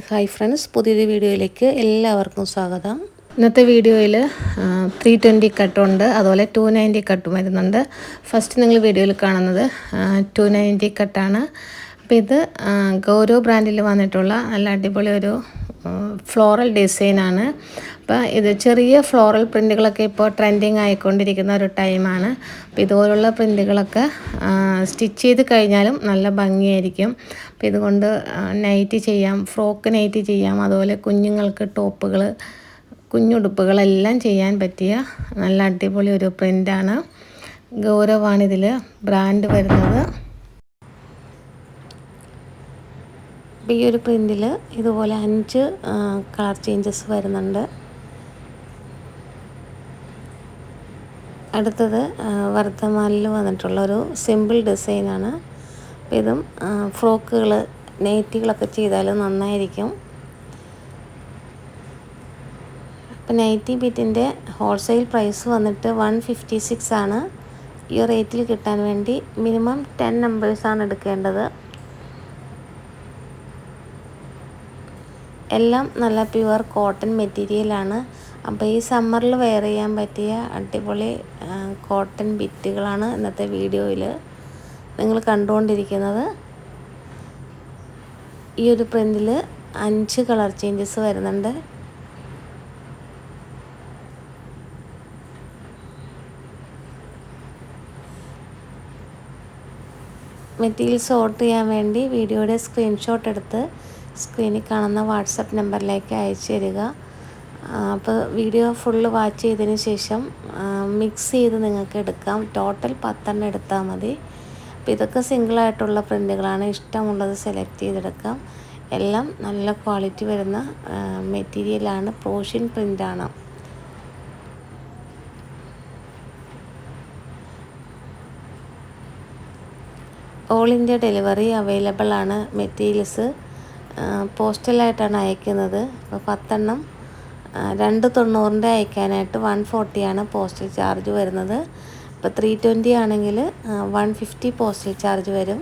Hi friends, പുതിയൊരു വീഡിയോയിലേക്ക് എല്ലാവർക്കും സ്വാഗതം. ഇന്നത്തെ വീഡിയോയിൽ 320 കട്ടുണ്ട്, അതുപോലെ 290 കട്ടും വരുന്നുണ്ട്. ഫസ്റ്റ് നിങ്ങൾ വീഡിയോയിൽ കാണുന്നത് 290 കട്ടാണ്. അപ്പോൾ ഇത് ഗൗരവ് ബ്രാൻഡിൽ വന്നിട്ടുള്ള നല്ല അടിപൊളി ഒരു ഫ്ലോറൽ ഡിസൈനാണ്. അപ്പോൾ ഇത് ചെറിയ ഫ്ലോറൽ പ്രിൻറ്റുകളൊക്കെ ഇപ്പോൾ ട്രെൻഡിങ് ആയിക്കൊണ്ടിരിക്കുന്ന ഒരു ടൈമാണ്. അപ്പോൾ ഇതുപോലുള്ള പ്രിൻറ്റുകളൊക്കെ സ്റ്റിച്ച് ചെയ്ത് കഴിഞ്ഞാലും നല്ല ഭംഗിയായിരിക്കും. അപ്പോൾ ഇതുകൊണ്ട് നൈറ്റി ചെയ്യാം, ഫ്രോക്ക് നൈറ്റി ചെയ്യാം, അതുപോലെ കുഞ്ഞുങ്ങൾക്ക് ടോപ്പുകൾ, കുഞ്ഞുടുപ്പുകളെല്ലാം ചെയ്യാൻ പറ്റിയ നല്ല അടിപൊളി ഒരു പ്രിൻ്റാണ്. ഗൗരവാണിതിൽ ബ്രാൻഡ് വരുന്നത്. അപ്പോൾ ഈ ഒരു പ്രിൻറ്റിൽ ഇതുപോലെ 5 കളർ ചേഞ്ചസ് വരുന്നുണ്ട്. അടുത്തത് വർദ്ധമാനിൽ വന്നിട്ടുള്ളൊരു സിമ്പിൾ ഡിസൈനാണ്. അപ്പോൾ ഇതും ഫ്രോക്കുകൾ, നൈറ്റികളൊക്കെ ചെയ്താൽ നന്നായിരിക്കും. അപ്പോൾ നൈറ്റി ബിറ്റിൻ്റെ ഹോൾസെയിൽ പ്രൈസ് വന്നിട്ട് 156 ആണ്. ഈ റേറ്റിൽ കിട്ടാൻ വേണ്ടി മിനിമം 10 നമ്പേഴ്സാണ് എടുക്കേണ്ടത്. എല്ലാം നല്ല പ്യുവർ കോട്ടൺ മെറ്റീരിയലാണ്. അപ്പോൾ ഈ സമ്മറിൽ വെയർ ചെയ്യാൻ പറ്റിയ അടിപൊളി കോട്ടൺ ബിറ്റുകളാണ് ഇന്നത്തെ വീഡിയോയിൽ നിങ്ങൾ കണ്ടുകൊണ്ടിരിക്കുന്നത്. ഈ ഒരു പ്രിൻറ്റിൽ 5 കളർ ചേഞ്ചസ് വരുന്നുണ്ട്. മെറ്റീരിയൽസ് ഓർഡർ ചെയ്യാൻ വേണ്ടി വീഡിയോയുടെ സ്ക്രീൻഷോട്ട് എടുത്ത് സ്ക്രീനിൽ കാണുന്ന വാട്സപ്പ് നമ്പറിലേക്ക് അയച്ചു തരിക. അപ്പോൾ വീഡിയോ ഫുള്ള് വാച്ച് ചെയ്തതിന് ശേഷം മിക്സ് ചെയ്ത് നിങ്ങൾക്ക് എടുക്കാം. ടോട്ടൽ 10 എടുത്താൽ മതി. അപ്പോൾ ഇതൊക്കെ സിംഗിളായിട്ടുള്ള പ്രിൻറ്റുകളാണ്. ഇഷ്ടമുള്ളത് സെലക്ട് ചെയ്തെടുക്കാം. എല്ലാം നല്ല ക്വാളിറ്റി വരുന്ന മെറ്റീരിയലാണ്. പ്രോഷ്യൻ പ്രിൻ്റാണ്. ഓൾ ഇന്ത്യ ഡെലിവറി അവൈലബിൾ ആണ്. മെറ്റീരിയൽസ് പോസ്റ്റലായിട്ടാണ് അയക്കുന്നത്. അപ്പോൾ 10 290 അയക്കാനായിട്ട് 140 ആണ് പോസ്റ്റൽ ചാർജ് വരുന്നത്. ഇപ്പോൾ 320 ആണെങ്കിൽ 150 പോസ്റ്റൽ ചാർജ് വരും.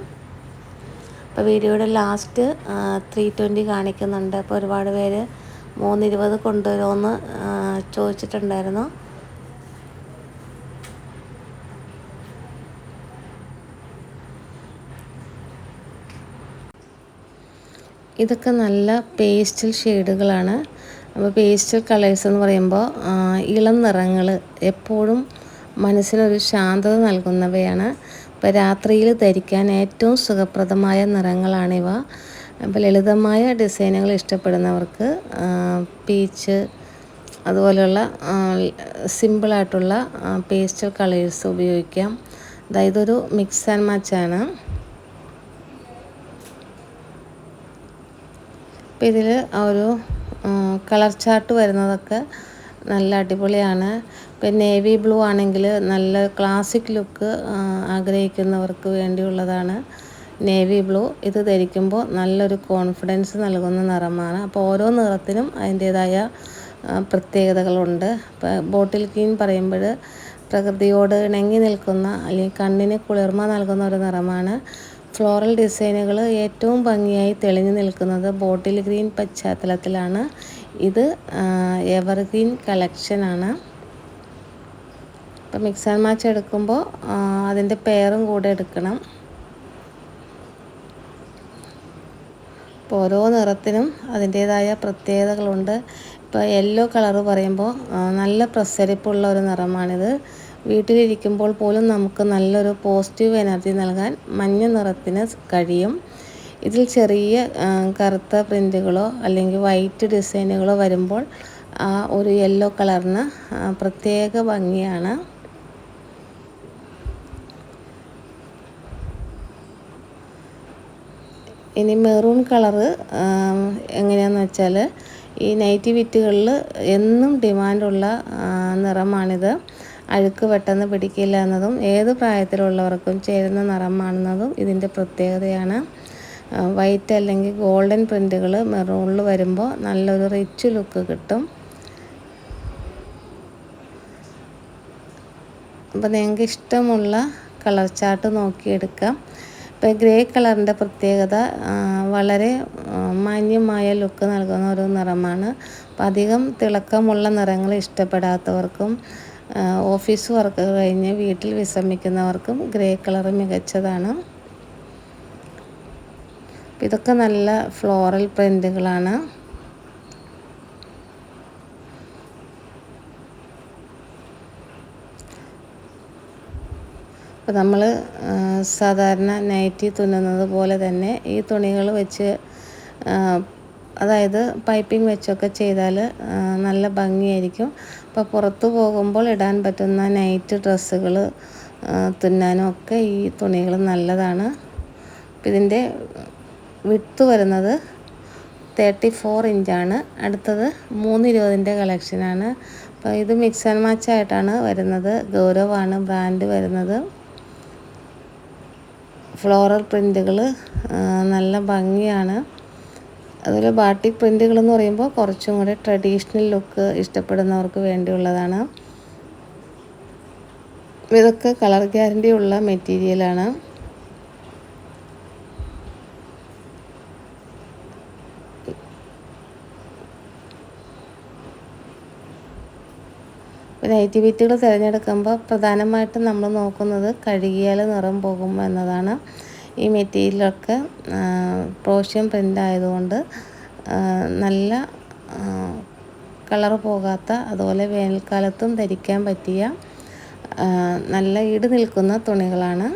അപ്പോൾ വീഡിയോയുടെ ലാസ്റ്റ് 320 കാണിക്കുന്നുണ്ട്. അപ്പോൾ ഒരുപാട് പേര് 320 കൊണ്ടുവരുമെന്ന് ചോദിച്ചിട്ടുണ്ടായിരുന്നു. ഇതൊക്കെ നല്ല പേസ്റ്റൽ ഷെയ്ഡുകളാണ്. അപ്പോൾ പേസ്റ്റൽ കളേഴ്സ് എന്ന് പറയുമ്പോൾ ഇളം നിറങ്ങൾ എപ്പോഴും മനസ്സിനൊരു ശാന്തത നൽകുന്നവയാണ്. ഇപ്പോൾ രാത്രിയിൽ ധരിക്കാൻ ഏറ്റവും സുഖപ്രദമായ നിറങ്ങളാണിവ. അപ്പോൾ ലളിതമായ ഡിസൈനുകൾ ഇഷ്ടപ്പെടുന്നവർക്ക് പീച്ച് അതുപോലെയുള്ള സിമ്പിളായിട്ടുള്ള പേസ്റ്റൽ കളേഴ്സ് ഉപയോഗിക്കാം. ഇതൊരു മിക്സ് ആൻഡ് മാച്ചാണ്. അപ്പോൾ ഇതിൽ ഒരു കളർ ചാർട്ട് വരുന്നതൊക്കെ നല്ല അടിപൊളിയാണ്. ഇപ്പോൾ നേവി ബ്ലൂ ആണെങ്കിൽ നല്ല ക്ലാസിക് ലുക്ക് ആഗ്രഹിക്കുന്നവർക്ക് വേണ്ടിയുള്ളതാണ് നേവി ബ്ലൂ. ഇത് ധരിക്കുമ്പോൾ നല്ലൊരു കോൺഫിഡൻസ് നൽകുന്ന നിറമാണ്. അപ്പോൾ ഓരോ നിറത്തിനും അതിൻ്റേതായ പ്രത്യേകതകളുണ്ട്. ഇപ്പോൾ ബോട്ടിൽ ഗ്രീൻ പറയുമ്പോൾ പ്രകൃതിയോട് ഇണങ്ങി നിൽക്കുന്ന അല്ലെങ്കിൽ കണ്ണിന് കുളിർമ നൽകുന്ന ഒരു നിറമാണ്. ഫ്ലോറൽ ഡിസൈനുകൾ ഏറ്റവും ഭംഗിയായി തെളിഞ്ഞു നിൽക്കുന്നത് ബോട്ടിൽ ഗ്രീൻ പശ്ചാത്തലത്തിലാണ്. ഇത് എവർഗ്രീൻ കളക്ഷനാണ്. അപ്പോൾ മിക്സ് ആൻഡ് മാച്ച് എടുക്കുമ്പോൾ അതിൻ്റെ പെയറും കൂടെ എടുക്കണം. അപ്പോൾ ഓരോ നിറത്തിനും അതിൻ്റേതായ പ്രത്യേകതകളുണ്ട്. ഇപ്പോൾ യെല്ലോ കളറ് പറയുമ്പോൾ നല്ല പ്രസരിപ്പുള്ള ഒരു നിറമാണിത്. വീട്ടിലിരിക്കുമ്പോൾ പോലും നമുക്ക് നല്ലൊരു പോസിറ്റീവ് എനർജി നൽകാൻ മഞ്ഞ നിറത്തിന് കഴിയും. ഇതിൽ ചെറിയ കറുത്ത പ്രിൻറ്റുകളോ അല്ലെങ്കിൽ വൈറ്റ് ഡിസൈനുകളോ വരുമ്പോൾ ആ ഒരു യെല്ലോ കളറിന് പ്രത്യേക ഭംഗിയാണ്. ഇനി മെറൂൺ കളറ് എങ്ങനെയാണെന്ന് വെച്ചാൽ ഈ നൈറ്റി വിറ്റുകളിൽ എന്നും ഡിമാൻഡുള്ള നിറമാണിത്. അഴുക്ക് പെട്ടെന്ന് പിടിക്കില്ല എന്നതും ഏത് പ്രായത്തിലുള്ളവർക്കും ചേരുന്ന നിറമാണെന്നതും ഇതിൻ്റെ പ്രത്യേകതയാണ്. വൈറ്റ് അല്ലെങ്കിൽ ഗോൾഡൻ പ്രിൻറ്റുകൾ മെറൂണിൽ വരുമ്പോൾ നല്ലൊരു റിച്ച് ലുക്ക് കിട്ടും. അപ്പോൾ നിങ്ങൾക്ക് ഇഷ്ടമുള്ള കളർ ചാർട്ട് നോക്കിയെടുക്കാം. ഇപ്പോൾ ഗ്രേ കളറിൻ്റെ പ്രത്യേകത വളരെ മാന്യമായ ലുക്ക് നൽകുന്ന ഒരു നിറമാണ്. അപ്പോൾ അധികം തിളക്കമുള്ള നിറങ്ങൾ ഇഷ്ടപ്പെടാത്തവർക്കും ഓഫീസ് വർക്ക് കഴിഞ്ഞ് വീട്ടിൽ വിശ്രമിക്കുന്നവർക്കും ഗ്രേ കളർ മികച്ചതാണ്. ഇതൊക്കെ നല്ല ഫ്ലോറൽ പ്രിൻ്റുകളാണ്. അപ്പോൾ നമ്മൾ സാധാരണ നൈറ്റി തുന്നുന്നത് പോലെ തന്നെ ഈ തുണികൾ വെച്ച്, അതായത് പൈപ്പിംഗ് വെച്ചൊക്കെ ചെയ്താൽ നല്ല ഭംഗിയായിരിക്കും. അപ്പോൾ പുറത്തു പോകുമ്പോൾ ഇടാൻ പറ്റുന്ന നൈറ്റ് ഡ്രസ്സുകൾ തുന്നാനും ഒക്കെ ഈ തുണികൾ നല്ലതാണ്. ഇതിൻ്റെ വിഡ്ത്ത് വരുന്നത് 34 ഇഞ്ചാണ്. അടുത്തത് 320ൻ്റെ കളക്ഷനാണ്. അപ്പോൾ ഇത് മിക്സ് ആൻഡ് മാച്ച് ആയിട്ടാണ് വരുന്നത്. ഗൗരവാണ് ബ്രാൻഡ് വരുന്നത്. ഫ്ലോറൽ പ്രിൻ്റുകൾ നല്ല ഭംഗിയാണ്. അതുപോലെ ബാട്ടിക് പ്രിൻ്റുകൾ എന്ന് പറയുമ്പോൾ കുറച്ചും കൂടി ട്രഡീഷണൽ ലുക്ക് ഇഷ്ടപ്പെടുന്നവർക്ക് വേണ്ടിയുള്ളതാണ്. ഇതൊക്കെ കളർ ഗ്യാരണ്ടി ഉള്ള മെറ്റീരിയലാണ്. നൈറ്റി ബിറ്റുകൾ തിരഞ്ഞെടുക്കുമ്പോൾ പ്രധാനമായിട്ടും നമ്മൾ നോക്കുന്നത് കഴുകിയാൽ നിറം പോകും എന്നതാണ്. ഈ മെറ്റീരിയലൊക്കെ ക്രോഷ്യം പ്രിൻ്റ് ആയതുകൊണ്ട് നല്ല കളർ പോകാത്ത, അതുപോലെ വേനൽക്കാലത്തും ധരിക്കാൻ പറ്റിയ നല്ല ഈട് നിൽക്കുന്ന തുണികളാണ്.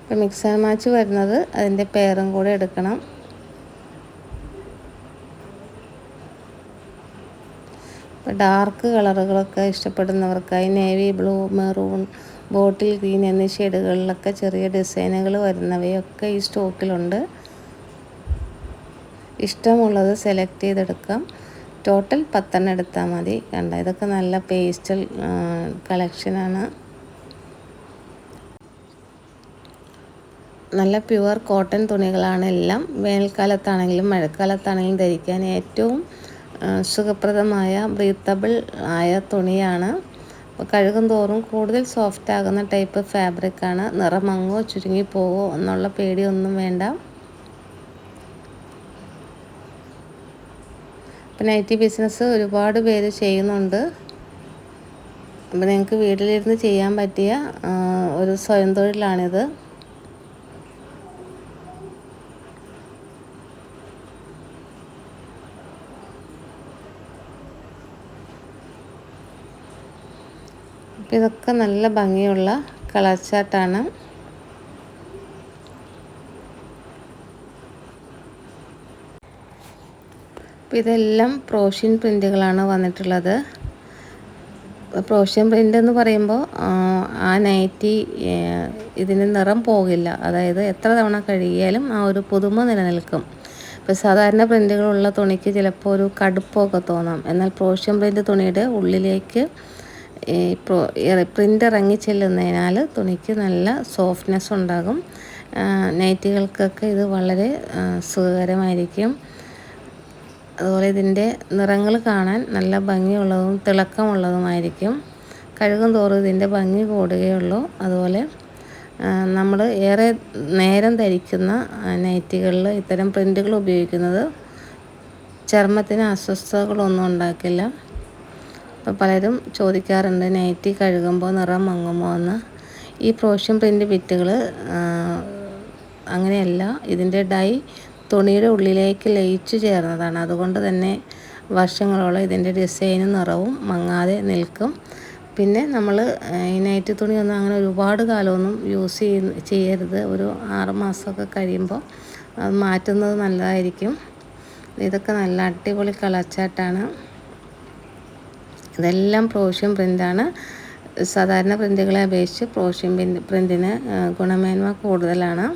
ഇപ്പോൾ മിക്സ് ആൻഡ് മാച്ച് വരുന്നത് അതിൻ്റെ പെയറും കൂടെ എടുക്കണം. ഇപ്പോൾ ഡാർക്ക് കളറുകളൊക്കെ ഇഷ്ടപ്പെടുന്നവർക്കായി navy blue, maroon, bottle green എന്നീ ഷെയ്ഡുകളിലൊക്കെ ചെറിയ ഡിസൈനുകൾ വരുന്നവയൊക്കെ ഈ സ്റ്റോക്കിലുണ്ട്. ഇഷ്ടമുള്ളത് സെലക്ട് ചെയ്തെടുക്കാം. ടോട്ടൽ 10 എടുത്താൽ മതി. കണ്ട, ഇതൊക്കെ നല്ല പേസ്റ്റൽ കളക്ഷനാണ്. നല്ല പ്യുവർ കോട്ടൺ തുണികളാണ് എല്ലാം. വേനൽക്കാലത്താണെങ്കിലും മഴക്കാലത്താണെങ്കിലും ധരിക്കാൻ ഏറ്റവും സുഖപ്രദമായ ബ്രീത്തബിൾ ആയ തുണിയാണ്. കഴുകും തോറും കൂടുതൽ സോഫ്റ്റ് ആകുന്ന ടൈപ്പ് ഫാബ്രിക്കാണ്. നിറമങ്ങോ ചുരുങ്ങിപ്പോവോ എന്നുള്ള പേടിയൊന്നും വേണ്ട. ഇപ്പം നൈറ്റി ബിസിനസ് ഒരുപാട് പേര് ചെയ്യുന്നുണ്ട്. അപ്പോൾ നിങ്ങൾക്ക് വീട്ടിലിരുന്ന് ചെയ്യാൻ പറ്റിയ ഒരു സ്വയം തൊഴിലാണിത്. ഇതൊക്കെ നല്ല ഭംഗിയുള്ള കളർ ചാർട്ടാണ്. ഇതെല്ലാം പ്രോഷ്യൻ പ്രിൻ്റുകളാണ് വന്നിട്ടുള്ളത്. പ്രോഷ്യൻ പ്രിൻ്റ് എന്ന് പറയുമ്പോൾ ആ നൈറ്റി ഇതിന് നിറം പോകില്ല. അതായത് എത്ര തവണ കഴുകിയാലും ആ ഒരു പുതുമ നിലനിൽക്കും. ഇപ്പോൾ സാധാരണ പ്രിൻ്റുകളുള്ള തുണിക്ക് ചിലപ്പോൾ ഒരു കടുപ്പമൊക്കെ തോന്നാം. എന്നാൽ പ്രോഷ്യൻ പ്രിൻ്റ് തുണിയുടെ ഉള്ളിലേക്ക് ഈ പ്രിൻ്റ് ഇറങ്ങി ചെല്ലുന്നതിനാൽ തുണിക്ക് നല്ല സോഫ്റ്റ്നെസ് ഉണ്ടാകും. നൈറ്റികൾക്കൊക്കെ ഇത് വളരെ സുഖകരമായിരിക്കും. അതുപോലെ ഇതിൻ്റെ നിറങ്ങൾ കാണാൻ നല്ല ഭംഗിയുള്ളതും തിളക്കമുള്ളതുമായിരിക്കും. കഴുകും തോറും ഇതിൻ്റെ ഭംഗി കൂടുകയുള്ളൂ. അതുപോലെ നമ്മൾ ഏറെ നേരം ധരിക്കുന്ന നൈറ്റികളിൽ ഇത്തരം പ്രിൻ്റുകൾ ഉപയോഗിക്കുന്നത് ചർമ്മത്തിന് അസ്വസ്ഥതകളൊന്നും ഉണ്ടാക്കില്ല. അപ്പോൾ പലരും ചോദിക്കാറുണ്ട് നൈറ്റി കഴുകുമ്പോൾ നിറം മങ്ങുമോ എന്ന്. ഈ പ്രോഷ്യൻ പ്രിൻ്റ് ബിറ്റുകൾ അങ്ങനെയല്ല. ഇതിൻ്റെ ഡൈ തുണിയുടെ ഉള്ളിലേക്ക് ലയിച്ചു ചേർന്നതാണ്. അതുകൊണ്ട് തന്നെ വർഷങ്ങളോളം ഇതിൻ്റെ ഡിസൈനും നിറവും മങ്ങാതെ നിൽക്കും. പിന്നെ നമ്മൾ ഈ നൈറ്റി തുണിയൊന്നും അങ്ങനെ ഒരുപാട് കാലമൊന്നും യൂസ് ചെയ്യരുത്. ഒരു 6 മാസമൊക്കെ കഴിയുമ്പോൾ അത് മാറ്റുന്നത് നല്ലതായിരിക്കും. ഇതൊക്കെ നല്ല അടിപൊളി കളർ ചാർട്ടാണ്. ഇതെല്ലാം പ്രോഷ്യൻ പ്രിൻ്റാണ്. സാധാരണ പ്രിൻ്റുകളെ അപേക്ഷിച്ച് പ്രോഷ്യൻ പ്രിൻ്റിന് ഗുണമേന്മ കൂടുതലാണ്.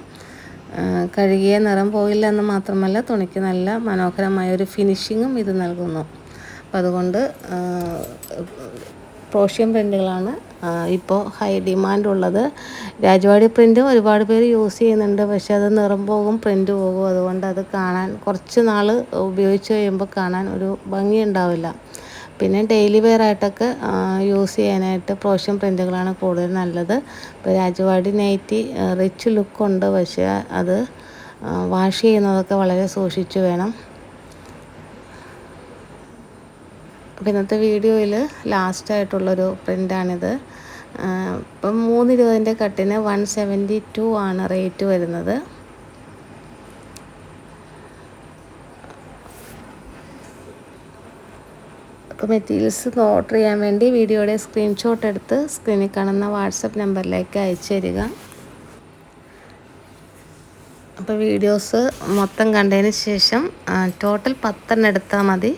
കഴുകിയ നിറം പോയില്ല എന്ന് മാത്രമല്ല തുണിക്ക് നല്ല മനോഹരമായ ഒരു ഫിനിഷിങ്ങും ഇത് നൽകുന്നു. അപ്പം അതുകൊണ്ട് പ്രോഷ്യൻ പ്രിൻ്റുകളാണ് ഇപ്പോൾ ഹൈ ഡിമാൻഡ് ഉള്ളത്. രാജവാടി പ്രിൻ്റ് ഒരുപാട് പേര് യൂസ് ചെയ്യുന്നുണ്ട്. പക്ഷേ അത് നിറം പോകും, പ്രിൻ്റ് പോകും. അതുകൊണ്ട് അത് കാണാൻ കുറച്ച് നാൾ ഉപയോഗിച്ച് കഴിയുമ്പോൾ കാണാൻ ഒരു ഭംഗി ഉണ്ടാവില്ല. പിന്നെ ഡെയിലി വെയർ ആയിട്ടൊക്കെ യൂസ് ചെയ്യാനായിട്ട് പ്രോഷ്യൻ പ്രിൻറ്റുകളാണ് കൂടുതൽ നല്ലത്. ഇപ്പോൾ രാജവാടി നൈറ്റി റിച്ച് ലുക്കുണ്ട്, പക്ഷേ അത് വാഷ് ചെയ്യുന്നതൊക്കെ വളരെ സൂക്ഷിച്ച് വേണം. അപ്പോൾ ഇന്നത്തെ വീഡിയോയിൽ ലാസ്റ്റായിട്ടുള്ളൊരു പ്രിൻ്റാണിത്. ഇപ്പം 320 കട്ടിന് 172 ആണ് റേറ്റ് വരുന്നത്. അപ്പോൾ മെറ്റീരിയൽസ് ഓർഡർ ചെയ്യാൻ വേണ്ടി വീഡിയോയുടെ സ്ക്രീൻഷോട്ട് എടുത്ത് സ്ക്രീനിൽ കാണുന്ന വാട്സപ്പ് നമ്പറിലേക്ക് അയച്ചു തരിക. അപ്പോൾ വീഡിയോസ് മൊത്തം കണ്ടതിന് ശേഷം ടോട്ടൽ 10 എടുത്താൽ മതി.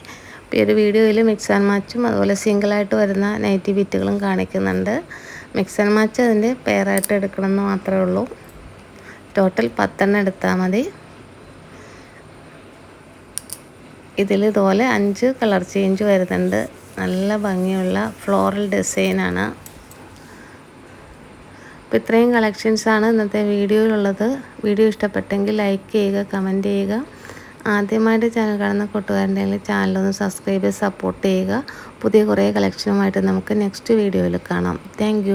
ഇപ്പോൾ ഈ ഒരു വീഡിയോയിൽ മിക്സ് ആൻഡ് മാച്ചും അതുപോലെ സിംഗിളായിട്ട് വരുന്ന നൈറ്റി ബിറ്റുകളും കാണിക്കുന്നുണ്ട്. മിക്സ് ആൻഡ് മാച്ച് അതിൻ്റെ പെയറായിട്ട് എടുക്കണമെന്ന് മാത്രമേ ഉള്ളൂ. ടോട്ടൽ 10 എടുത്താൽ മതി. ഇതിൽ ഇതുപോലെ 5 കളർ ചേഞ്ച് വരുന്നുണ്ട്. നല്ല ഭംഗിയുള്ള ഫ്ലോറൽ ഡിസൈനാണ്. അപ്പോൾ ഇത്രയും കളക്ഷൻസാണ് ഇന്നത്തെ വീഡിയോയിലുള്ളത്. വീഡിയോ ഇഷ്ടപ്പെട്ടെങ്കിൽ ലൈക്ക് ചെയ്യുക, കമൻറ്റ് ചെയ്യുക. ആദ്യമായിട്ട് ചാനൽ കാണുന്ന കൂട്ടുകാരുണ്ടെങ്കിൽ ചാനലൊന്ന് സബ്സ്ക്രൈബ് ചെയ്ത് സപ്പോർട്ട് ചെയ്യുക. പുതിയ കുറേ കളക്ഷനുമായിട്ട് നമുക്ക് നെക്സ്റ്റ് വീഡിയോയിൽ കാണാം. താങ്ക്